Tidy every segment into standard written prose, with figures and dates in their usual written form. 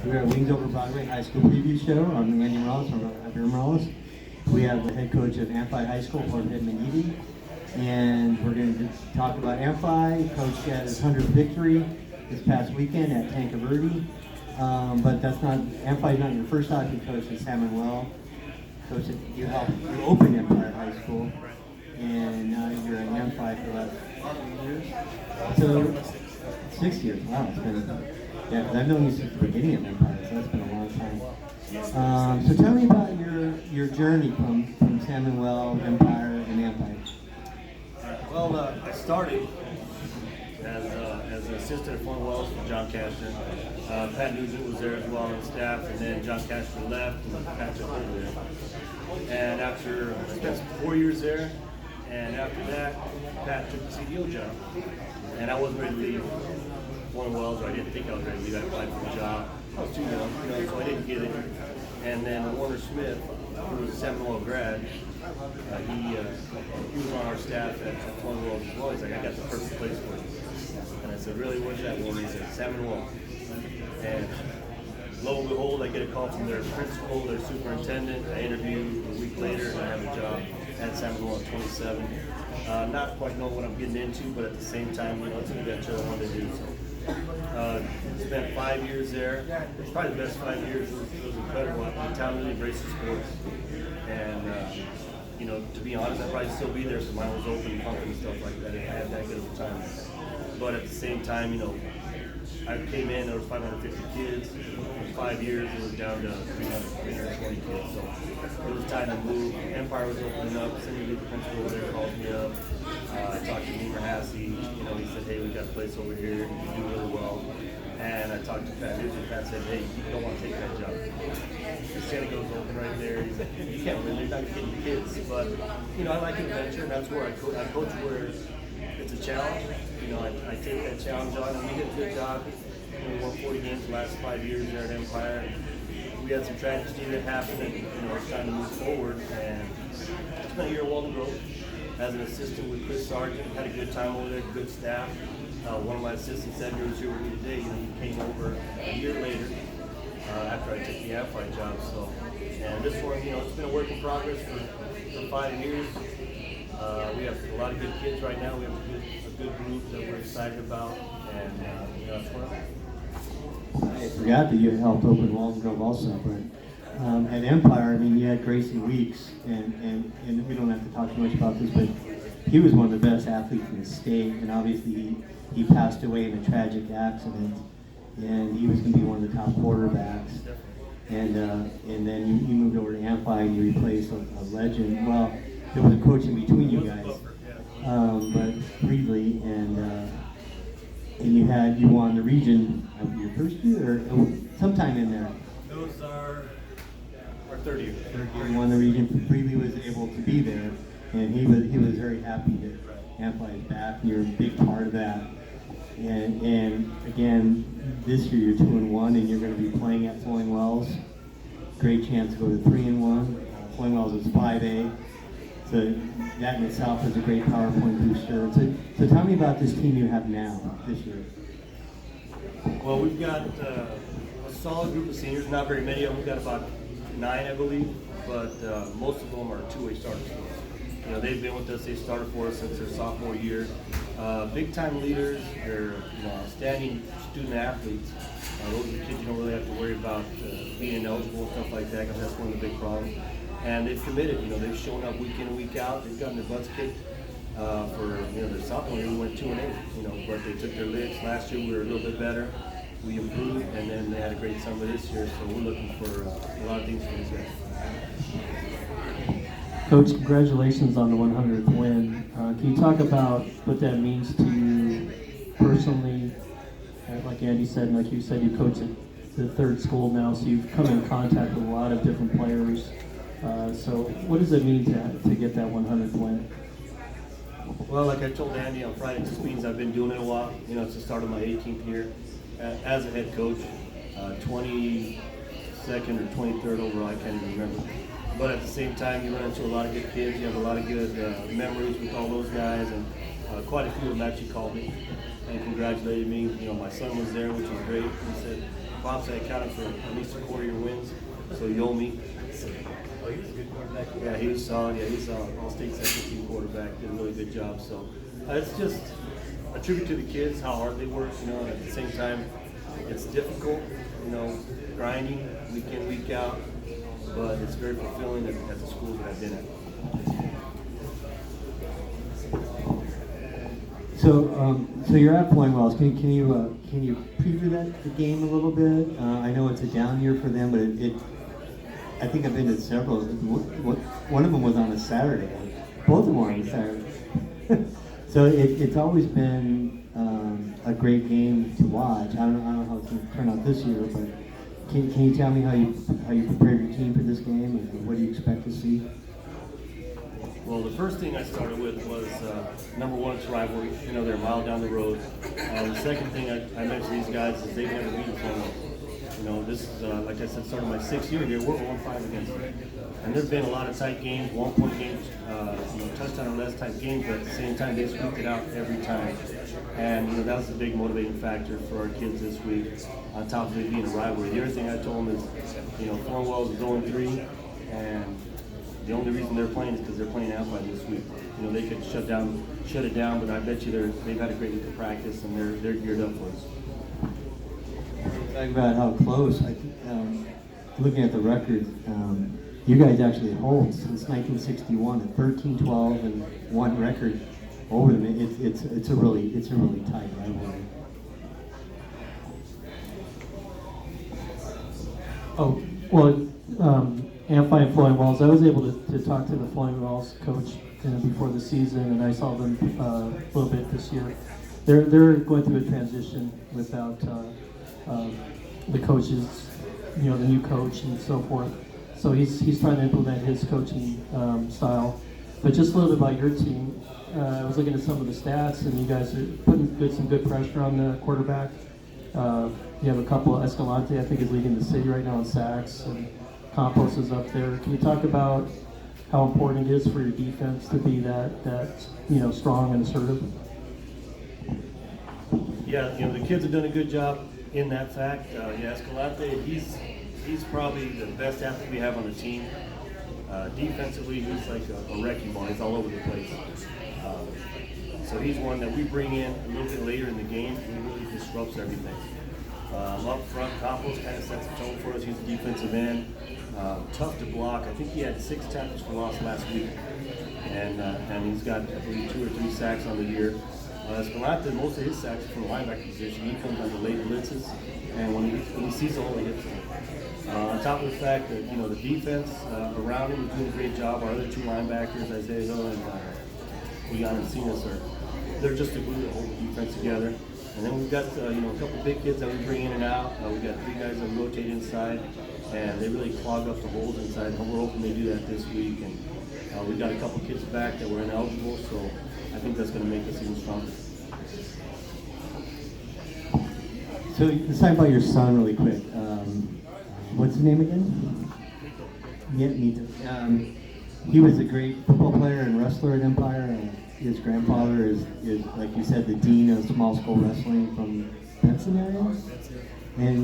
We're at Wings Over Broadway High School Preview Show. I'm Andy Morales from Javier Morales. We have the head coach of Amphi High School, Jorge Mendivil, and we're going to talk about Amphi. Coach had his 100th victory this past weekend at Tanca Verde. But that's not, Amphi is not your first hockey coach in San Manuel. Coach, you opened Empire High School, and now you're at Amphi for the last 3 years. So 6 years. Wow, it's been. Yeah, because I've known you since the beginning of Empire, so that's been a long time. So tell me about your journey from San Manuel, Empire, and Empire. Well, I started as an assistant at Fort Wells with John Cashner. Pat Nugent was there as well on staff, and then John Cashner left, and Pat took over there. And after, I spent 4 years there, and after that, Pat took the CEO job. And I wasn't ready to leave Fort Wells, or I didn't think I was ready to leave. I applied for the job. I was too young, so I didn't get it. And then Warner Smith, who was a Seminole grad, he was on our staff at Fort Wells as well. He's like, I got the perfect place for you. And I said, really, what's that, Warner? He said, Seminole. And lo and behold, I get a call from their principal, their superintendent. I interview a week later, and I have a job at Seminole at 27. Not quite knowing what I'm getting into, but at the same time, it's an adventure I wanted to do. So. Spent 5 years there. It's probably the best 5 years. It was incredible. The town really embraced the sports. And, to be honest, I'd probably still be there if mine was open and pumping and stuff like that. I had that good of a time. But at the same time, I came in, there was 550 kids. In 5 years, it was down to 320 kids. So it was time to move. Empire was opening up. Cindy, the principal over there, called me up. I talked to Neighbor Hassey. He said, hey, we got a place over here. You do really well. And I talked to Pat Nugent. Pat said, hey, you don't want to take that job. The San Diego's open right there. He's like, you can't win. They're not getting the kids. But, I like adventure, and that's where I coach where it's a challenge. I take that challenge on, and we did a good job. We won 40 games the last 5 years there at Empire. And we had some tragedy that happened, and it's time to move forward. And I spent a year at Walden Grove as an assistant with Chris Sargent. Had a good time over there, good staff. One of my assistants, Edgar, was here with me today. He came over a year later after I took the Amphi job. So, and this one, it's been a work in progress for 5 years. We have a lot of good kids right now. We have a good group that we're excited about, and that's fun. I forgot that you helped open Walden Grove also, but at Empire, you had Gracie Weeks, and we don't have to talk too much about this, but he was one of the best athletes in the state, and obviously he passed away in a tragic accident, and he was going to be one of the top quarterbacks. And then you moved over to Amphi and you replaced a legend. Well, there was a coach in between you guys, but briefly, and you won the region of your first year, or sometime in there. Those are our third year. You won the region. Freely was able to be there, and he was very happy that Amphi is back, and you're a big part of that. And again, this year you're 2-1, and you're going to be playing at Flowing Wells. Great chance to go to 3-1. Flowing Wells is 5A. So that in itself is a great PowerPoint booster. So tell me about this team you have now, this year. Well, we've got a solid group of seniors, not very many of them. We've got about 9, I believe, but most of them are two-way starters for us. They've been with us, they started for us since their sophomore year. Big-time leaders, they're outstanding student athletes. Those are the kids you don't really have to worry about being eligible and stuff like that, because that's one of the big problems. And they've committed, they've shown up week in and week out. They've gotten their butts kicked for, their sophomore year. We went 2-8, but they took their licks. Last year we were a little bit better. We improved, and then they had a great summer this year. So we're looking for a lot of things for these guys. Coach, congratulations on the 100th win. Can you talk about what that means to you personally? Like Andy said, and like you said, you coach at the third school now, so you've come in contact with a lot of different players. So what does it mean to get that 100th win? Well, like I told Andy on Friday, it just means I've been doing it a while. It's the start of my 18th year as a head coach. 22nd or 23rd overall, I can't even remember. But at the same time, you run into a lot of good kids. You have a lot of good memories with all those guys, and quite a few of them actually called me and congratulated me. My son was there, which was great. He said, Pops, I accounted for at least a quarter of your wins. So you owe me. Oh, he was a good quarterback. Yeah, he was solid. Yeah, he's an all-state second team quarterback. Did a really good job. So it's just a tribute to the kids, how hard they work, and at the same time, it's difficult, grinding week in, week out, but it's very fulfilling at the schools that I've been at. So you're at Flowing Wells. Can you preview the game a little bit? I know it's a down year for them, but I think I've been to several. One of them was on a Saturday. Both of them were on a Saturday. So it's always been a great game to watch. I don't know how it's going to turn out this year, but can you tell me how you prepared your team for this game and what do you expect to see? Well, the first thing I started with was number one, it's rivalry. They're a mile down the road. The second thing I mentioned these guys is they've never beaten Flowing. This is, like I said, starting my 6th year here. We're 1-5 against them. And there's been a lot of tight games, 1-point games, touchdown or less type games, but at the same time, they squeaked it out every time. And that was a big motivating factor for our kids this week, on top of it being a rivalry. The other thing I told them is, Flowing Wells is 0-3, and the only reason they're playing is because they're playing Amphi this week. They could shut it down, but I bet you they've had a great week of practice and they're geared up for us. Talking about how close, looking at the records, you guys actually hold since 1961 a 13-12-1 record over them. It's a really tight rivalry. Oh, well, Amphi and Flowing Wells, I was able to talk to the Flowing Wells coach before the season, and I saw them a little bit this year. They're going through a transition without the coaches, the new coach and so forth. So he's trying to implement his coaching style. But just a little bit about your team. I was looking at some of the stats, and you guys are putting some good pressure on the quarterback. You have a couple of Escalante, I think, is leading the city right now in sacks, and Campos is up there. Can you talk about how important it is for your defense to be that strong and assertive? Yeah, the kids have done a good job in that fact. Escalante, he's probably the best athlete we have on the team. Defensively, he's like a wrecking ball. He's all over the place. So he's one that we bring in a little bit later in the game, and he really disrupts everything. Up front, Campos kind of sets the tone for us. He's a defensive end. Tough to block. I think he had 6 tackles for loss last week. And he's got, I believe, 2 or 3 sacks on the year. Escalante, most of his sacks are from the linebacker position. He comes on the late blitzes, and when he sees the hole, he hits it. On top of the fact that, the defense around him is doing a great job. Our other 2 linebackers, Isaiah Hill and Leon Encinas, they're just the glue that hold the defense together. And then we've got a couple big kids that we bring in and out. We've got 3 guys that rotate inside, and they really clog up the holes inside. And we're hoping they do that this week. And we've got a couple kids back that were ineligible, so I think that's going to make us even stronger. So let's talk about your son really quick. What's his name again? Yeah, Mito. He was a great football player and wrestler at Empire. His grandfather is, like you said, the dean of small school wrestling from Benson area.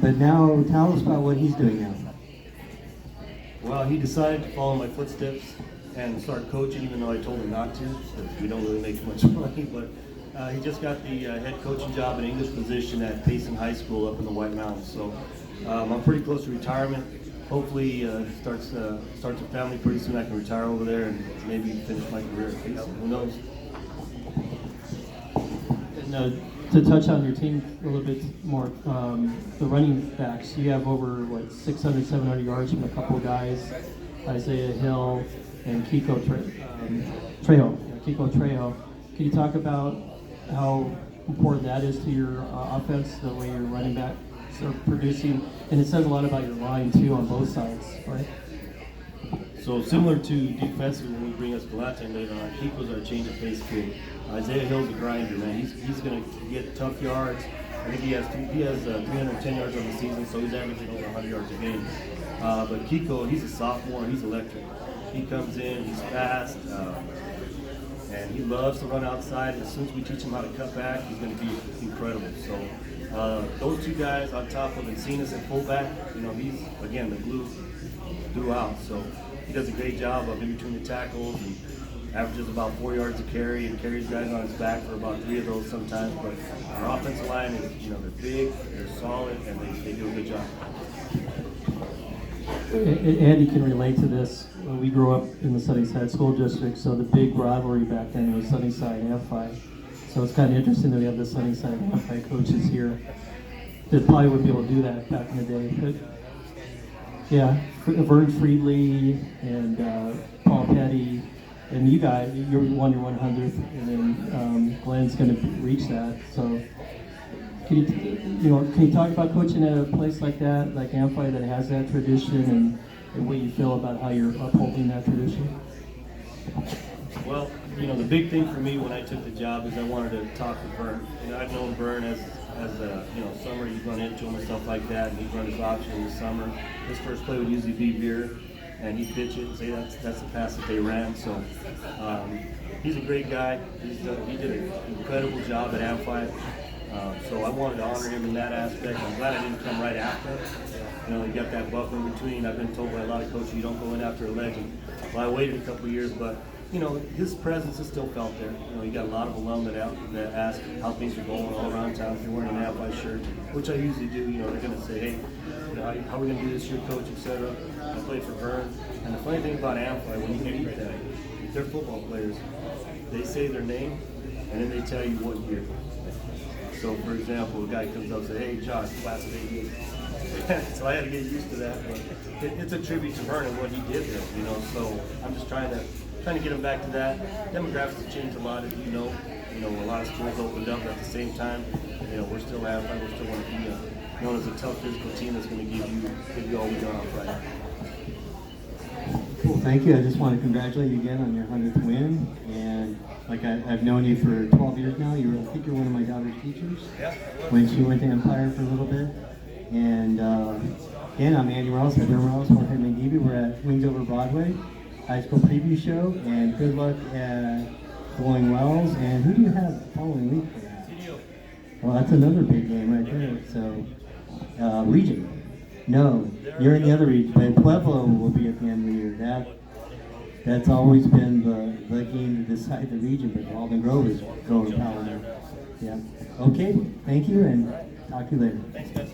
But now, tell us about what he's doing now. Well, he decided to follow my footsteps and start coaching, even though I told him not to, because we don't really make much money. But he just got the head coaching job in English position at Payson High School up in the White Mountains. So I'm pretty close to retirement. Hopefully, starts a family pretty soon. I can retire over there and maybe finish my career at Payson. Who knows? And to touch on your team a little bit more, the running backs, you have over 600, 700 yards from a couple of guys, Isaiah Hill and Kiko Trejo. Kiko Trejo. Can you talk about how important that is to your offense, the way your running backs are producing? And it says a lot about your line, too, on both sides, right? So similar to defensively when we bring Escalante later on, Kiko's our change of pace kid. Isaiah Hill's a grinder, man. He's going to get tough yards. I think he has 310 yards on the season, so he's averaging over 100 yards a game. But Kiko, he's a sophomore. He's electric. He comes in, he's fast, and he loves to run outside. As soon as we teach him how to cut back, he's going to be incredible. So Those two guys on top of Encinas at fullback, you know, he's, again, the glue throughout. So he does a great job of in between the tackles and averages about 4 yards a carry and carries guys on his back for about 3 of those sometimes. But our offensive line is, you know, they're big, they're solid, and they do a good job. Andy can relate to this. We grew up in the Sunnyside School District, so the big rivalry back then was Sunnyside Amphi. So it's kind of interesting that we have the Sunnyside Amphi coaches here that probably would be able to do that back in the day. But yeah, Vern Friedley and Paul Petty, and you guys, you won your 100th, and then Glenn's going to reach that. So can you talk about coaching at a place like that, like Amphi, that has that tradition, and what you feel about how you're upholding that tradition? Well, you know, the big thing for me when I took the job is I wanted to talk to Vern. You know, I've known Vern as a, you know, summer, you'd run into him and stuff like that, and he'd run his option in the summer. His first play would usually be veer, and he'd pitch it and say that's the pass that they ran. So he's a great guy. He did an incredible job at Amphi. So I wanted to honor him in that aspect. I'm glad I didn't come right after. You know, you got that buffer in between. I've been told by a lot of coaches you don't go in after a legend. Well, I waited a couple of years, but you know, his presence is still felt there. You know, you got a lot of alum that ask how things are going all around town. If you're wearing an Amphi shirt, which I usually do, you know, they're going to say, hey, you know, how are we going to do this year, coach, etc. I played for Vern. And the funny thing about Amphi, when you meet them, they're football players. They say their name, and then they tell you what year. So, for example, a guy comes up and says, hey, Josh, class of 88. So I had to get used to that. But it's a tribute to Vern and what he did there, you know. So I'm just trying to get him back to that. Demographics have changed a lot, as you know. You know, a lot of schools opened up at the same time. You know, we're still Amphi. We're still going to be known as a tough physical team that's going to give you all we got on Friday. Cool, thank you. I just want to congratulate you again on your 100th win. And like I've known you for 12 years now. I think you're one of my daughter's teachers. Yeah. When she went to Empire for a little bit. And again, I'm Andy Morales, Jorge Mendivil. We're at Wings Over Broadway high school preview show. And good luck at Blowing Wells. And who do you have the following week for that? Well, that's another big game right there. So, region. No, you're in the other region, but Pueblo will be at the end of the year. That's always been the game to decide the region, but Alden Grove is going to Palomar. Yeah. Okay, thank you, and talk to you later. Thanks, guys.